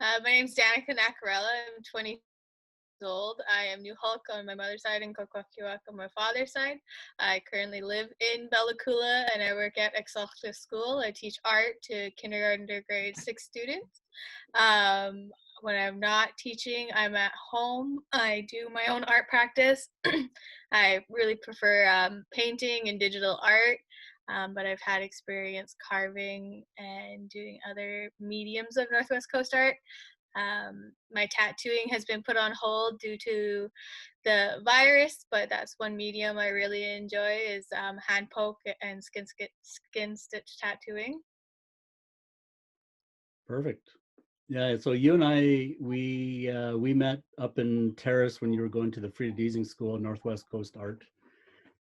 My name's Danika Naccarella. I'm 20 years old. I am New Hulk on my mother's side and Kokwakiwak on my father's side. I currently live in Bella Coola and I work at Acwsalcta School. I teach art to kindergarten to grade 6 students. Um, when I'm not teaching, I'm at home. I do my own art practice. I really prefer painting and digital art. But I've had experience carving and doing other mediums of Northwest Coast art. My tattooing has been put on hold due to the virus, but that's one medium I really enjoy is hand poke and skin stitch tattooing. Perfect. Yeah, so you and we met up in Terrace when you were going to the Frida Deasing School, Northwest Coast Art,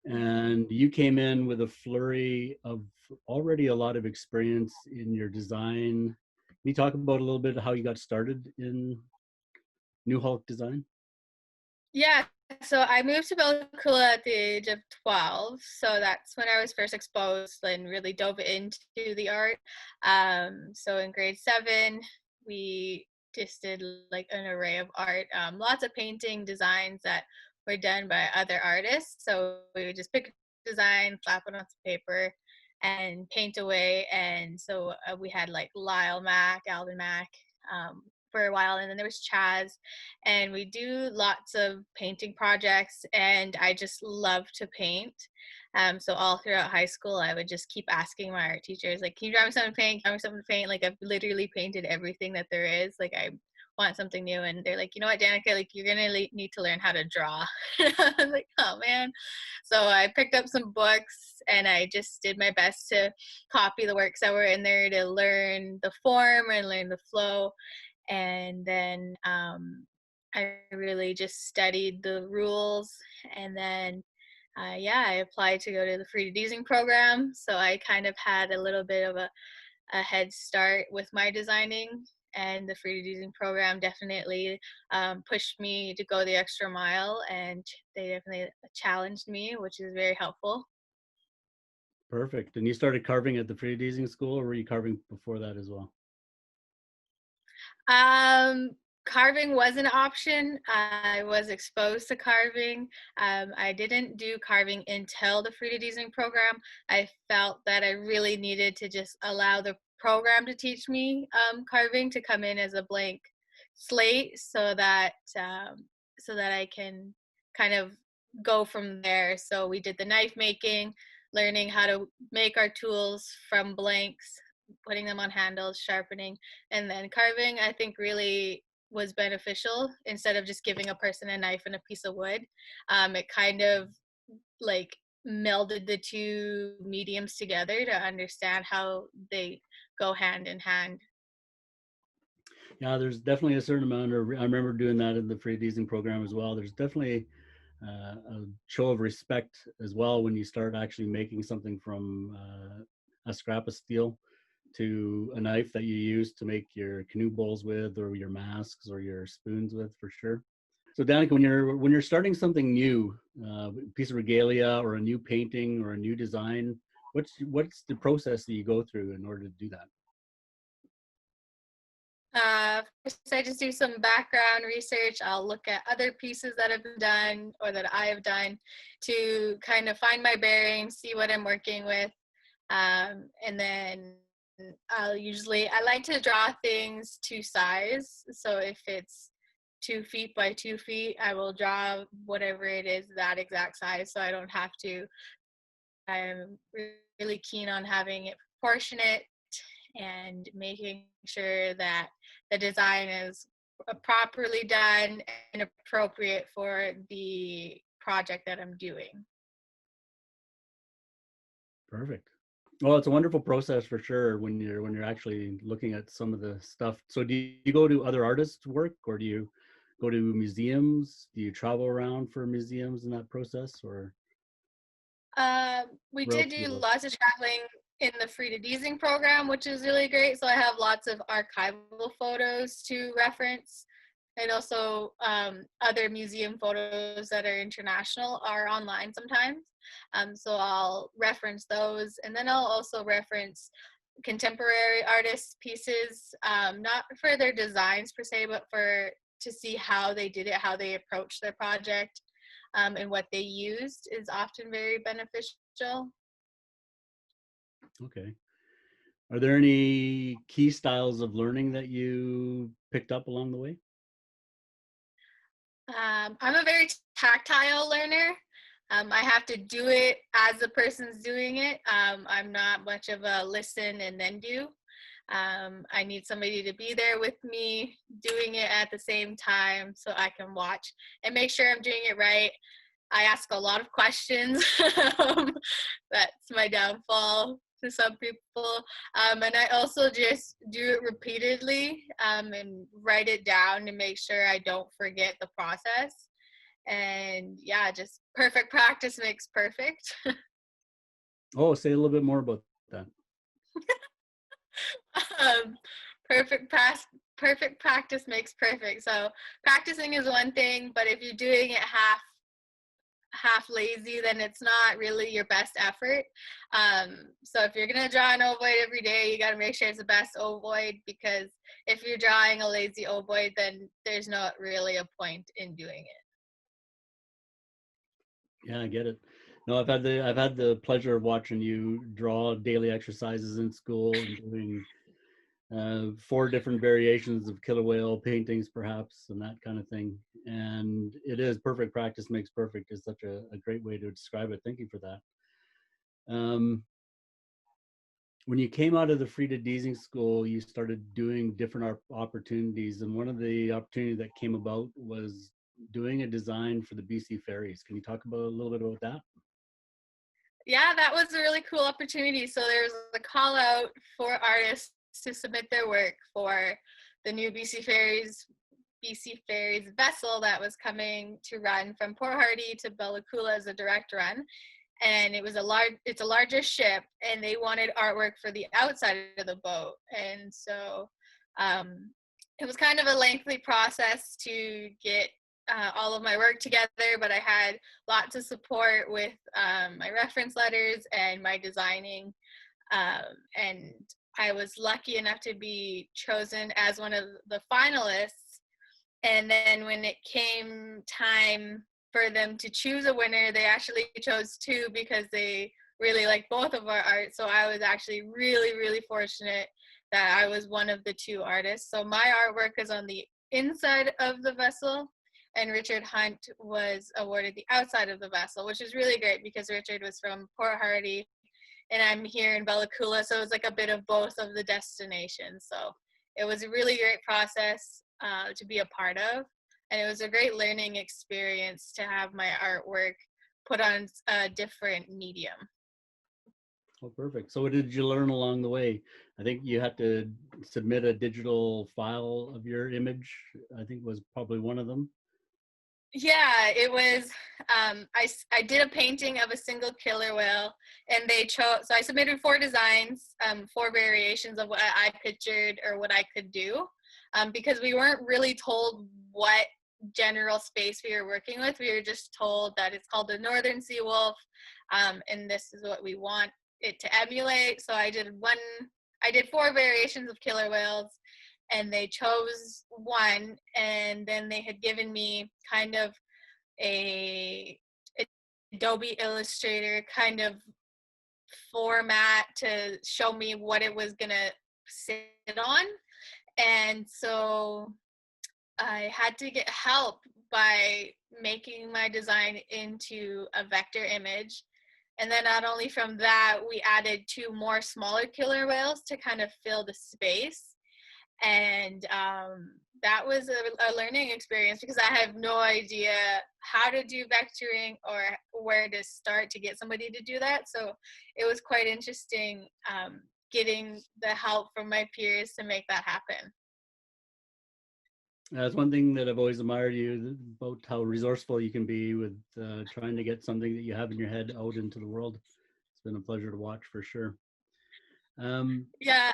and you came in with a flurry of already a lot of experience in your design. Can you talk about a little bit how you got started in New Hulk design? Yeah, so I moved to Bella Coola at the age of 12. So that's when I was first exposed and really dove into the art. So in grade 7, we just did like an array of art, lots of painting designs that were done by other artists. So we would just pick a design, slap it on some paper, and paint away. And so we had like Lyle Mack, Alvin Mack, for a while, and then there was Chaz, and we do lots of painting projects, and I just love to paint. So all throughout high school, I would just keep asking my art teachers, like, can you draw me something to paint? Draw me something to paint? Like, I've literally painted everything that there is. Like, I want something new, and they're like, you know what, Danica, like, you're gonna need to learn how to draw. I was like, oh man. So I picked up some books, and I just did my best to copy the works that were in there to learn the form and learn the flow. And then I really just studied the rules, and then yeah, I applied to go to the free design program, so I kind of had a little bit of a head start with my designing. And the free design program definitely pushed me to go the extra mile, and they definitely challenged me, which is very helpful. Perfect. And you started carving at the Frida Deasing School, or were you carving before that as well? Um, Carving was an option. I was exposed to carving. I didn't do carving until the Frida Design program. I felt that I really needed to just allow the program to teach me carving, to come in as a blank slate, so that I can kind of go from there. So we did the knife making, learning how to make our tools from blanks, putting them on handles, sharpening, and then carving, I think, really was beneficial. Instead of just giving a person a knife and a piece of wood, it kind of like melded the two mediums together to understand how they go hand in hand. Yeah, there's definitely a certain amount of, I remember doing that in the free deasing program as well. There's definitely a show of respect as well when you start actually making something from a scrap of steel to a knife that you use to make your canoe bowls with, or your masks, or your spoons with, for sure. So Danica, when you're starting something new, piece of regalia or a new painting or a new design, what's the process that you go through in order to do that? First, I just do some background research. I'll look at other pieces that have been done or that I have done to kind of find my bearings, see what I'm working with. And then I like to draw things to size. So if it's 2 feet by 2 feet, I will draw whatever it is that exact size. So I don't have to. I'm really keen on having it proportionate and making sure that the design is properly done and appropriate for the project that I'm doing. Perfect. Well, it's a wonderful process for sure when you're actually looking at some of the stuff. So do you go to other artists' work, or do you go to museums? Do you travel around for museums in that process, or We did relatively do local? lots of traveling in the Frida Deasing program, which is really great. So I have lots of archival photos to reference. And also other museum photos that are international are online sometimes. So I'll reference those. And then I'll also reference contemporary artists pieces, not for their designs per se, but to see how they did it, how they approached their project, and what they used is often very beneficial. Okay. Are there any key styles of learning that you picked up along the way? I'm a very tactile learner. I have to do it as the person's doing it. I'm not much of a listen and then do. I need somebody to be there with me doing it at the same time so I can watch and make sure I'm doing it right. I ask a lot of questions. That's my downfall to some people. And I also just do it repeatedly, and write it down to make sure I don't forget the process. And yeah, just perfect practice makes perfect. Oh, say a little bit more about that. um, perfect practice makes perfect. So practicing is one thing, but if you're doing it half lazy, then it's not really your best effort. So if you're gonna draw an ovoid every day, you got to make sure it's the best ovoid, because if you're drawing a lazy ovoid, then there's not really a point in doing it. Yeah, I get it. No, I've had the pleasure of watching you draw daily exercises in school and doing 4 different variations of killer whale paintings, perhaps, and that kind of thing. And it is perfect practice makes perfect is such a great way to describe it. Thank you for that. When you came out of the Frida Deasing School, you started doing different opportunities, and one of the opportunities that came about was doing a design for the BC Ferries. Can you talk about a little bit about that? Yeah, that was a really cool opportunity. So there was a call out for artists to submit their work for the new BC Ferries vessel that was coming to run from Port Hardy to Bella Coola as a direct run. And it's a larger ship, and they wanted artwork for the outside of the boat. And so it was kind of a lengthy process to get all of my work together, but I had lots of support with my reference letters and my designing. And I was lucky enough to be chosen as one of the finalists. And then when it came time for them to choose a winner, they actually chose 2 because they really liked both of our art. So I was actually really, really fortunate that I was one of the 2 artists. So my artwork is on the inside of the vessel, and Richard Hunt was awarded the outside of the vessel, which is really great because Richard was from Port Hardy and I'm here in Bella Coola, so it was like a bit of both of the destinations. So it was a really great process to be a part of, and it was a great learning experience to have my artwork put on a different medium. Oh, perfect. So what did you learn along the way? I think you had to submit a digital file of your image, I think was probably one of them. Yeah, it was, I did a painting of a single killer whale, and they chose, so I submitted 4 designs, 4 variations of what I pictured or what I could do, because we weren't really told what general space we were working with. We were just told that it's called the northern sea wolf, and this is what we want it to emulate. So I did 4 variations of killer whales, and they chose one, and then they had given me kind of a Adobe Illustrator kind of format to show me what it was gonna sit on. And so I had to get help by making my design into a vector image. And then not only from that, we added 2 more smaller killer whales to kind of fill the space. And that was a learning experience because I have no idea how to do vectoring or where to start to get somebody to do that. So it was quite interesting getting the help from my peers to make that happen. That's one thing that I've always admired you about how resourceful you can be with trying to get something that you have in your head out into the world. It's been a pleasure to watch for sure. Yeah,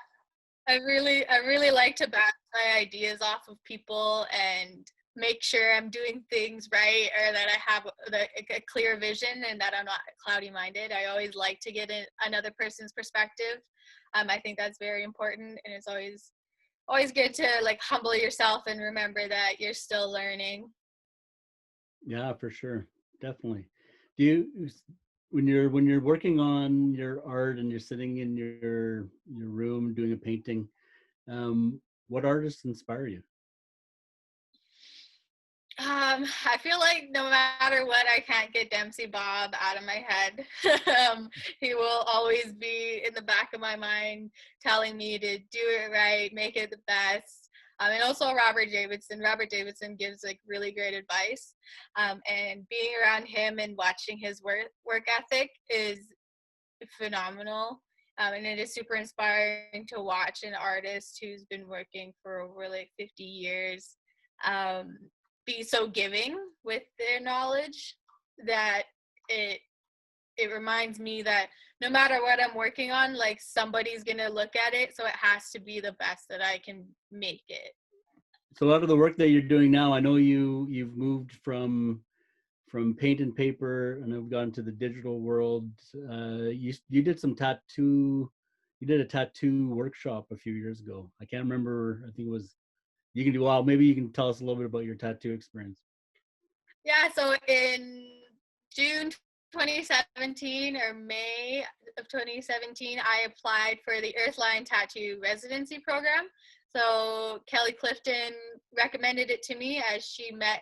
I really like to bounce my ideas off of people and make sure I'm doing things right, or that I have a clear vision and that I'm not cloudy minded. I always like to get another person's perspective. I think that's very important, and it's always good to like humble yourself and remember that you're still learning. Yeah, for sure. Definitely. Do you, when you're working on your art and you're sitting in your room doing a painting, what artists inspire you? I feel like no matter what, I can't get Dempsey Bob out of my head. He will always be in the back of my mind, telling me to do it right, make it the best. And also Robert Davidson. Robert Davidson gives like really great advice. And being around him and watching his work ethic is phenomenal. And it is super inspiring to watch an artist who's been working for over like 50 years um, be so giving with their knowledge that it it reminds me that no matter what I'm working on, like somebody's gonna look at it, so it has to be the best that I can make it. So a lot of the work that you're doing now, I know you've moved from paint and paper and have gone to the digital world. You did some tattoo. You did a tattoo workshop a few years ago. I can't remember. I think it was. You can do well. Maybe you can tell us a little bit about your tattoo experience. Yeah, so in June 2017 or May of 2017, I applied for the Earthline Tattoo Residency program. So Kelly Clifton recommended it to me as she met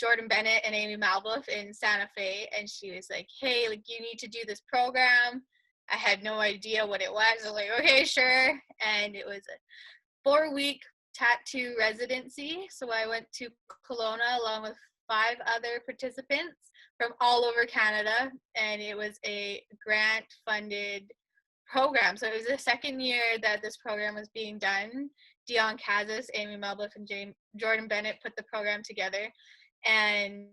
Jordan Bennett and Amy Malbuff in Santa Fe, and she was like, "Hey, like you need to do this program." I had no idea what it was. I was like, "Okay, sure." And it was a 4-week tattoo residency. So I went to Kelowna along with 5 other participants from all over Canada, and it was a grant funded program. So it was the second year that this program was being done. Dion Kazis, Amy Melbuff, and Jordan Bennett put the program together, and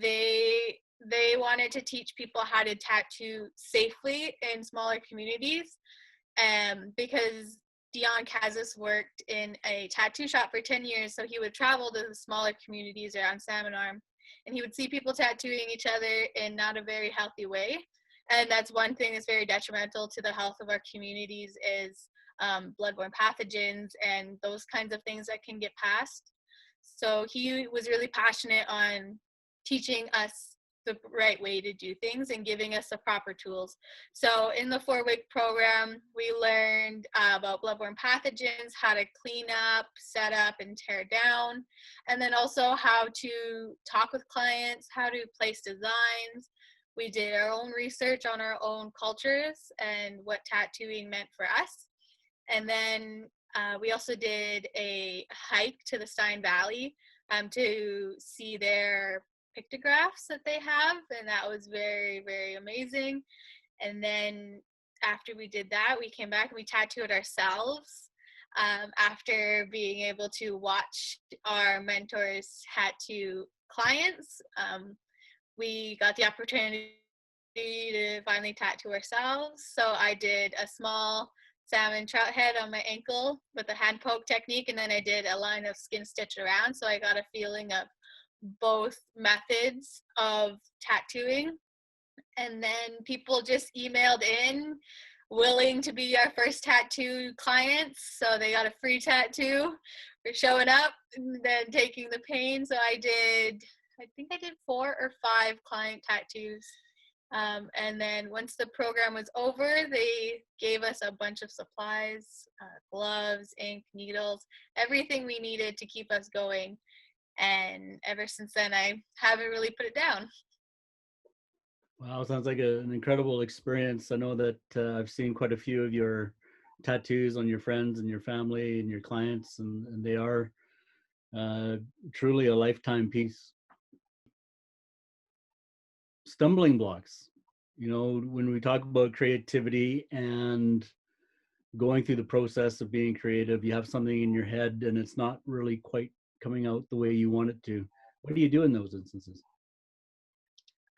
they wanted to teach people how to tattoo safely in smaller communities, because Dion Kazis worked in a tattoo shop for 10 years, so he would travel to the smaller communities around Salmon Arm, and he would see people tattooing each other in not a very healthy way. And that's one thing that's very detrimental to the health of our communities is bloodborne pathogens and those kinds of things that can get passed. So he was really passionate on teaching us the right way to do things and giving us the proper tools. So in the 4-week program, we learned about bloodborne pathogens, how to clean up, set up, and tear down, and then also how to talk with clients, how to place designs. We did our own research on our own cultures and what tattooing meant for us. And then we also did a hike to the Stein Valley to see their pictographs that they have, and that was very, very amazing. And then after we did that, we came back and we tattooed ourselves after being able to watch our mentors tattoo clients. We got the opportunity to finally tattoo ourselves. So I did a small salmon trout head on my ankle with a hand poke technique, and then I did a line of skin stitch around. So I got a feeling of both methods of tattooing. And then people just emailed in willing to be our first tattoo clients. So they got a free tattoo for showing up and then taking the pain. So I think I did 4 or 5 client tattoos. And then once the program was over, they gave us a bunch of supplies, gloves, ink, needles, everything we needed to keep us going. And ever since then, I haven't really put it down. Wow, sounds like an incredible experience. I know that I've seen quite a few of your tattoos on your friends and your family and your clients, and they are truly a lifetime piece. Stumbling blocks, when we talk about creativity and going through the process of being creative, you have something in your head and it's not really quite coming out the way you want it to. What do you do in those instances?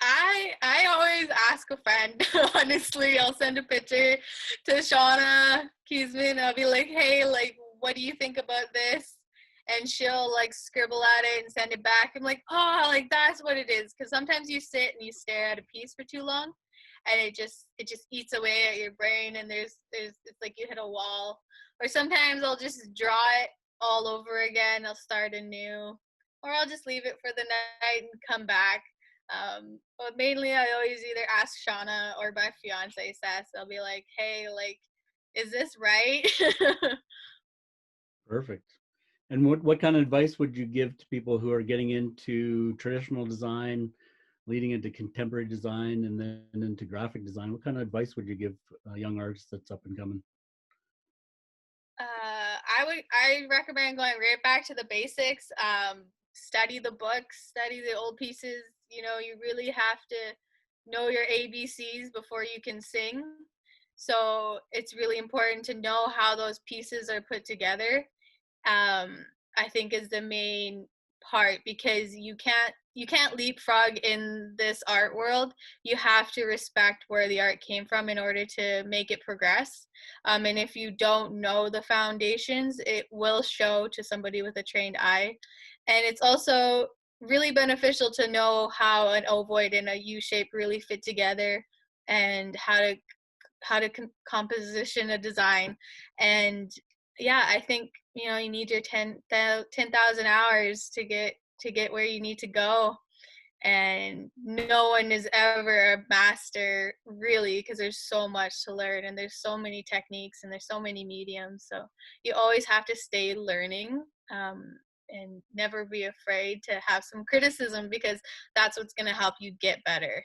I always ask a friend. Honestly, I'll send a picture to Shauna Kiesman. I'll be like, "Hey, like, what do you think about this?" And she'll like scribble at it and send it back. I'm like, "Oh, like that's what it is." Because sometimes you sit and you stare at a piece for too long, and it just eats away at your brain, and there's it's like you hit a wall. Or sometimes I'll just draw it all over again. I'll start anew, or I'll just leave it for the night and come back. But mainly I always either ask Shauna or my fiance Seth. I'll be like, hey, like, is this right? Perfect. And what kind of advice would you give to people who are getting into traditional design, leading into contemporary design, and then into graphic design? What kind of advice would you give a young artist that's up and coming? I recommend going right back to the basics. Study the books, study the old pieces. You know, you really have to know your ABCs before you can sing. So it's really important to know how those pieces are put together. I think is the main part, because you can't leapfrog in this art world. You have to respect where the art came from in order to make it progress. And if you don't know the foundations, it will show to somebody with a trained eye. And it's also really beneficial to know how an ovoid and a U shape really fit together, and how to composition a design. And yeah, I think, you know, you need your 10,000 hours to get where you need to go. And no one is ever a master, really, because there's so much to learn, and there's so many techniques, and there's so many mediums. So you always have to stay learning, and never be afraid to have some criticism, because that's what's going to help you get better.